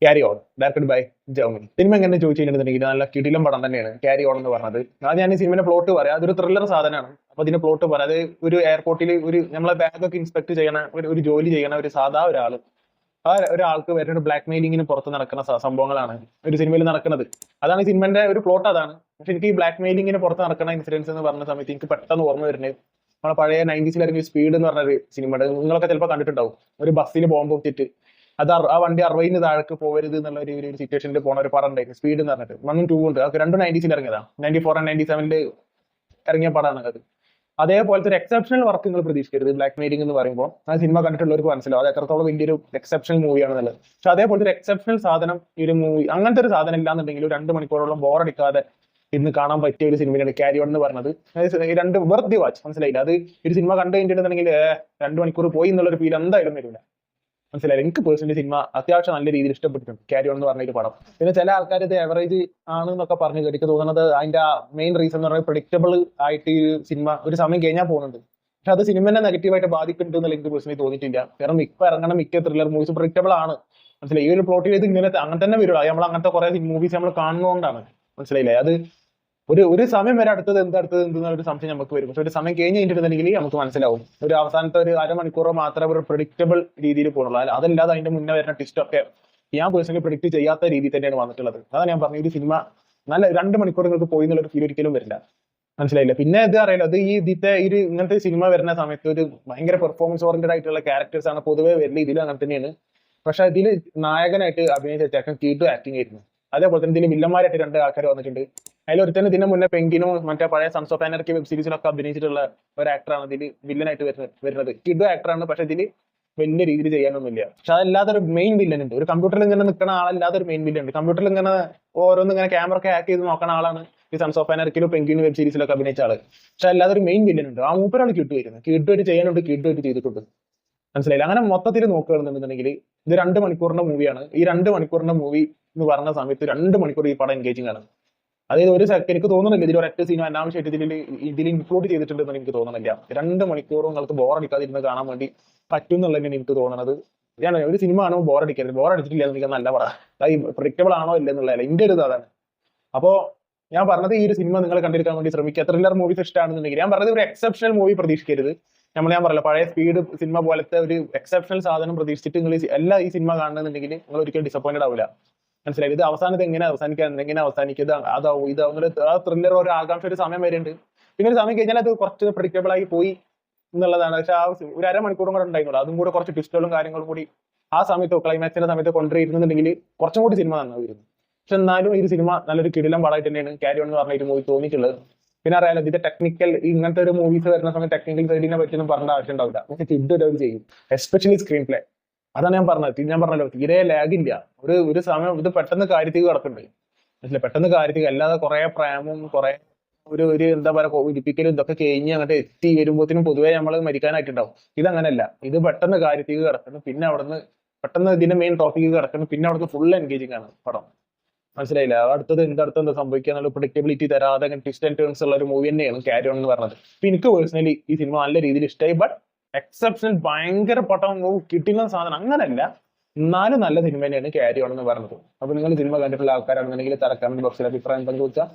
Carry on directed by Germany. Cinema എങ്ങനെ ചോദിച്ചിട്ടുണ്ടെങ്കിൽ നല്ല കിടിലം പടം തന്നെയാണ് ക്യാരി ഓൺ എന്ന് പറഞ്ഞത്. അത് ഞാൻ ഈ സിനിമയുടെ പ്ലോട്ട് പറയാം. അതൊരു ത്രില്ലർ സാധനമാണ്. അപ്പൊ ഇതിന്റെ പ്ലോട്ട് പറയാം. അത് ഒരു എയർപോർട്ടിൽ ഒരു നമ്മളെ ബാഗൊക്കെ ഇൻസ്പെക്ട് ചെയ്യണ ഒരു ജോലി ചെയ്യണ ഒരു സാധാ ഒരാൾ, ആ ഒരാൾക്ക് വരുന്ന ഒരു ബ്ലാക്ക് മെയിലിങ്ങിന് പുറത്ത് നടക്കുന്ന സംഭവങ്ങളാണ് ഒരു സിനിമയിൽ നടക്കുന്നത്. അതാണ് ഈ സിനിമന്റെ ഒരു പ്ലോട്ട് അതാണ്. പക്ഷെ എനിക്ക് ഈ ബ്ലാക്ക് മെയിലിങ്ങിന് പുറത്ത് നടക്കുന്ന ഇൻസിഡൻസ് എന്ന് പറഞ്ഞ സമയത്ത് എനിക്ക് പെട്ടെന്ന് ഓർമ്മ വരുന്നത് നമ്മളെ പഴയ 90s ഇറങ്ങിയ സ്പീഡ് എന്ന് പറഞ്ഞൊരു സിനിമ. നിങ്ങളൊക്കെ ചിലപ്പോൾ കണ്ടിട്ടുണ്ടാവും. ഒരു ബസ്സിൽ ബോംബ് വെച്ചിട്ട് അത് ആ വണ്ടി 60 താഴേക്ക് പോകരുത് എന്നുള്ള ഒരു സിറ്റുവേഷനിൽ പോണ ഒരു പടം ഉണ്ടായിരുന്നു, സ്പീഡ് എന്ന് പറഞ്ഞിട്ട്. 1ഉം 2ഉം ഉണ്ട്. അത് രണ്ടും 90s ഇറങ്ങിയതാണ്. 94 ആൻഡ് 97 ഇറങ്ങിയ പടമാണ് അത്. അതേപോലത്തെ ഒരു എക്സെപ്ഷണൽ വർക്ക് നിങ്ങൾ പ്രതീക്ഷിക്കരുത് ബ്ലാക്ക് മെയിലിംഗ് എന്ന് പറയുമ്പോൾ. ആ സിനിമ കണ്ടിട്ടുള്ളവർക്ക് മനസ്സിലാവും അത് എത്രത്തോളം വലിയൊരു എക്സെപ്ഷണൽ മൂവിയാണെന്നുള്ളത്. പക്ഷെ അതേപോലത്തെ ഒരു എക്സെപ്ഷണൽ സാധനം ഈ ഒരു മൂവി, അങ്ങനത്തെ ഒരു സാധനം ഇല്ലാന്നുണ്ടെങ്കിൽ 2 മണിക്കൂറോളം ബോറടിക്കാതെ ഇന്ന് കാണാൻ പറ്റിയ ഒരു സിനിമയാണ് ക്യാരി ഓൺ എന്ന് പറഞ്ഞത്. രണ്ട് വെർത്ത് ദി വാച്ച്, മനസ്സിലായില്ല. അത് ഒരു സിനിമ കണ്ടു കഴിഞ്ഞിട്ടുണ്ടെങ്കിൽ 2 മണിക്കൂർ പോയി എന്നുള്ളൊരു ഫീൽ എന്തായാലും വരില്ല, മനസ്സിലായില്ല. എനിക്ക് പേഴ്സണലി സിനിമ അത്യാവശ്യം നല്ല രീതിയിൽ ഇഷ്ടപ്പെട്ടിട്ടുണ്ട് ക്യാരി ഓൺ എന്ന് പറഞ്ഞ ഒരു പടം. പിന്നെ ചില ആൾക്കാർ ഇത് എവറേജ് ആണ് എന്നൊക്കെ പറഞ്ഞു എനിക്ക് തോന്നുന്നത് അതിന്റെ മെയിൻ റീസൺ എന്ന് പറഞ്ഞാൽ പ്രഡിക്റ്റബിൾ ആയിട്ട് ഈ സിനിമ ഒരു സമയം കഴിഞ്ഞാൽ പോകുന്നുണ്ട്. പക്ഷെ അത് സിനിമനെ നെഗറ്റീവായിട്ട് ബാധിക്കുന്നുണ്ട് എന്നുള്ള എനിക്ക് പേഴ്സണലി തോന്നിയിട്ടില്ല. കാരണം ഇപ്പൊ ഇറങ്ങണ മിക്ക ത്രില്ലർ മൂവീസ് പ്രഡിക്റ്റബിൾ ആണ്, മനസ്സിലായി. ഈ ഒരു പ്ലോട്ട് ചെയ്ത് ഇങ്ങനെ അങ്ങനെ തന്നെ വരുള്ളൂ. നമ്മൾ അങ്ങനത്തെ കുറെ മൂവീസ് നമ്മൾ കാണുന്നതുകൊണ്ടാണ്, മനസ്സിലായില്ലേ. അത് ഒരു സമയം വരെ അടുത്തത് എന്തെന്നുള്ള ഒരു സംശയം നമുക്ക് വരും. പക്ഷെ ഒരു സമയം കഴിഞ്ഞ് കഴിഞ്ഞിട്ടുണ്ടെങ്കിൽ നമുക്ക് മനസ്സിലാവും. ഒരു അവസാനത്തെ ഒരു അരമണിക്കൂറോ മാത്രമേ ഒരു പ്രഡിക്റ്റബിൾ രീതിയിൽ പോകുള്ളൂ. അതല്ലാതെ അതിന്റെ മുന്നേ വരുന്ന ട്വിസ്റ്റ് ഒക്കെ ഞാൻ പേഴ്സണലി പ്രഡിക്റ്റ് ചെയ്യാത്ത രീതിയിൽ തന്നെയാണ് വന്നിട്ടുള്ളത്. അതാണ് ഞാൻ പറഞ്ഞത്, ഒരു സിനിമ നല്ല 2 മണിക്കൂർ നിങ്ങൾക്ക് പോയി എന്നുള്ള ഒരു ഫീൽ ഒരിക്കലും വരില്ല, മനസ്സിലായില്ല. പിന്നെ ഇത് അറിയില്ല, അത് ഇങ്ങനത്തെ സിനിമ വരുന്ന സമയത്ത് ഒരു ഭയങ്കര പെർഫോമൻസ് ഓറിയന്റഡ് ആയിട്ടുള്ള ക്യാരക്ടേഴ്സ് ആണ് പൊതുവെ വരുന്നത്. ഇതിലും അങ്ങനെ തന്നെയാണ്. പക്ഷെ ഇതിൽ നായകനായിട്ട് അഭിനയിച്ച ചേക്കൻ കീട്ടു ആക്ടിങ് ആയിരുന്നു. അതേപോലെ തന്നെ ഇതിന് വില്ലന്മാരായിട്ട് 2 ആൾക്കാർ വന്നിട്ടുണ്ട്. അതിലൊരുത്തന്നെ ഇതിന് മുന്നേ പെങ്കിനും മറ്റേ പഴയ സൺസ് ഓഫ് ആനർക്കി വെബ് സീരീസിലൊക്കെ അഭിനയിച്ചിട്ടുള്ള ഒരു ആക്ടറാണ് ഇതിൽ വില്ലനായിട്ട് വരുന്നത്. കിഡു ആക്ടറാണ്, പക്ഷെ ഇതിൽ വലിയ രീതിയിൽ ചെയ്യാനൊന്നുമില്ല. പക്ഷെ അതല്ലാതെ ഒരു മെയിൻ വില്ലൻ ഉണ്ട്. ഒരു കമ്പ്യൂട്ടറിൽ ഇങ്ങനെ നിൽക്കുന്ന ആളല്ലാതെ ഒരു മെയിൻ വില്ലൻ ഉണ്ട്. കമ്പ്യൂട്ടറിൽ ഇങ്ങനെ ഓരോന്നും ഇങ്ങനെ ക്യാമറ ഒക്കെ ഹാക്ക് ചെയ്ത് നോക്കുന്ന ആളാണ് ഈ സൺസ് ഓഫ് ആനർക്കിലും പെങ്കിനും വെബ് സീരീസിലൊക്കെ അഭിനയിച്ച ആള്. പക്ഷെ അല്ലാതെ ഒരു മെയിൻ വില്ലൻ ഉണ്ട്. ആ മൂപ്പരാണ് കിട്ടു വരുന്നത്. കിട്ടുമായിട്ട് ചെയ്യാനുണ്ട്, കിട്ടുമായിട്ട് ചെയ്തിട്ടുണ്ട്, മനസ്സിലായില്ല. അങ്ങനെ മൊത്തത്തിൽ നോക്കുകയാണെന്നുണ്ടെങ്കിൽ ഇത് 2 മണിക്കൂറിന്റെ മൂവിയാണ്. ഈ 2 മണിക്കൂറിന്റെ മൂവി എന്ന് പറഞ്ഞ സമയത്ത് 2 മണിക്കൂർ ഈ പടം എൻഗേജിങ് ആണ്. അതായത് ഒരു സെക്കൻഡ് എനിക്ക് തോന്നുന്നില്ല ഇതിൽ ഒരൊറ്റ സീനും അനാവശ്യമായിട്ട് ഇതിൽ ഇൻക്ലൂഡ് ചെയ്തിട്ടുണ്ടെന്ന് എനിക്ക് തോന്നുന്നില്ല. 2 മണിക്കൂറും നിങ്ങൾക്ക് ബോറടിക്കാതിരുന്ന് കാണാൻ വേണ്ടി പറ്റും എന്നുള്ളതാണ് എനിക്ക് തോന്നുന്നത്. ഞാൻ ഒരു സിനിമ കാണുമ്പോൾ ബോറടിക്കരുത്. ബോറടിച്ചിട്ടില്ല എനിക്ക് നല്ല പടം. അത് പ്രഡിക്റ്റബിൾ ആണോ ഇല്ലെന്നുള്ളതല്ല എന്റെ ഒരു അതാണ്. അപ്പോ ഞാൻ പറഞ്ഞത് ഈ ഒരു സിനിമ നിങ്ങൾ കണ്ടിരിക്കാൻ വേണ്ടി ശ്രമിക്കുക. ത്രില്ലർ മൂവീസ് ഇഷ്ടമാണെന്നുണ്ടെങ്കിൽ ഞാൻ പറഞ്ഞത് ഒരു എക്സെപ്ഷണൽ മൂവി പ്രതീക്ഷിക്കരുത്. ഞാൻ പറയില്ല പഴയ സ്പീഡ് സിനിമ പോലത്തെ ഒരു എക്സെപ്ഷണൽ സാധനം പ്രതീക്ഷിച്ചിട്ട് നിങ്ങൾ ഈ സിനിമ കാണുന്നുണ്ടെങ്കിൽ നിങ്ങൾ ഒരിക്കലും ഡിസപ്പോയിന്റഡ് ആവില്ല, മനസ്സിലായി. ഇത് അവസാനത്ത് എങ്ങനെ അവസാനിക്കാൻ, എങ്ങനെ അവസാനിക്കുന്നത്, അതാവും ഇതാവും ആ ത്രില്ലർ ഒരു ആകാംക്ഷ ഒരു സമയം വരെ ഉണ്ട്. പിന്നെ ഒരു സമയം കഴിഞ്ഞാൽ അത് കുറച്ച് പ്രഡിക്റ്റബിൾ ആയി പോയി എന്നുള്ളതാണ്. പക്ഷെ ആ ഒരു അരമണിക്കൂറും കൂടെ ഉണ്ടായിരുന്നുള്ളൂ. അതും കൂടെ കുറച്ച് ട്വിസ്റ്റുകളും കാര്യങ്ങളും കൂടി ആ സമയത്ത് ക്ലൈമാക്സിന്റെ സമയത്ത് കൊണ്ടുവരുന്നുണ്ടെങ്കിൽ കുറച്ചും കൂടി സിനിമ നന്നായിരുന്നു. പക്ഷെ എന്നാലും ഈ സിനിമ നല്ലൊരു കിടിലം പടമായിട്ട് തന്നെയാണ് ക്യാരി ഓൺ എന്ന് പറഞ്ഞ മൂവി തോന്നിയിട്ടുള്ളത്. പിന്നെ അറിയാലോ ഇതിന്റെ ടെക്നിക്കൽ, ഇങ്ങനത്തെ ഒരു മൂവീസ് വരുന്ന സമയത്ത് ടെക്നിക്കൽ സൈഡിനെ പറ്റിയൊന്നും പറഞ്ഞ ആവശ്യം ഉണ്ടാവില്ല. പക്ഷെ കിഡ് ചെയ്യും, എസ്പെഷ്യലി സ്ക്രീൻ പ്ലേ. അതാണ് ഞാൻ പറഞ്ഞല്ലോ തീരെ ലാഗില്ല. ഒരു സമയം ഇത് പെട്ടെന്ന് കാര്യത്തിൽ കിടക്കുന്നുണ്ട്, മനസ്സിലായി. പെട്ടെന്ന് കാര്യത്തിൽ, അല്ലാതെ കുറെ പ്രേമവും കുറെ ഒരു എന്താ പറയുക ഒരിപ്പിക്കലും ഇതൊക്കെ കഴിഞ്ഞ് അങ്ങോട്ട് എത്തി വരുമ്പോഴത്തേനും പൊതുവെ നമ്മൾ മരിക്കാനായിട്ടുണ്ടാവും. ഇതങ്ങനെയല്ല. ഇത് പെട്ടെന്ന് കാര്യത്തിൽ കിടക്കുന്നു, പിന്നെ അവിടുന്ന് പെട്ടെന്ന് ഇതിന്റെ മെയിൻ ടോപ്പിക്ക് കിടക്കുന്നു, പിന്നെ അവിടുന്ന് ഫുൾ എൻഗേജിങ് ആണ് പടം, മനസ്സിലായില്ല. അടുത്തത് എന്താ സംഭവിക്കുക എന്നുള്ള പ്രഡിക്റ്റബിലിറ്റി തരാതെ ട്വിസ്റ്റ് ആൻഡ് ടേൺസ് ഉള്ള ഒരു മൂവി തന്നെയാണ് ക്യാരി ഓൺ എന്ന് പറഞ്ഞത്. അപ്പൊ എനിക്ക് പേഴ്സണലി ഈ സിനിമ നല്ല രീതിയിൽ ഇഷ്ടമായി. ബട്ട് എക്സെപ്ഷണൽ ഭയങ്കര പടം കിട്ടുന്ന സാധനം അങ്ങനല്ല, എന്നാലും നല്ല സിനിമ തന്നെയാണ് ക്യാരി ഓൺ എന്ന് പറഞ്ഞത്. അപ്പൊ നിങ്ങൾ സിനിമ കണ്ടിട്ടുള്ള ആൾക്കാരാണെന്നുണ്ടെങ്കിൽ കമന്റ് ബോക്സിൽ അഭിപ്രായം പങ്കുവെച്ചാൽ.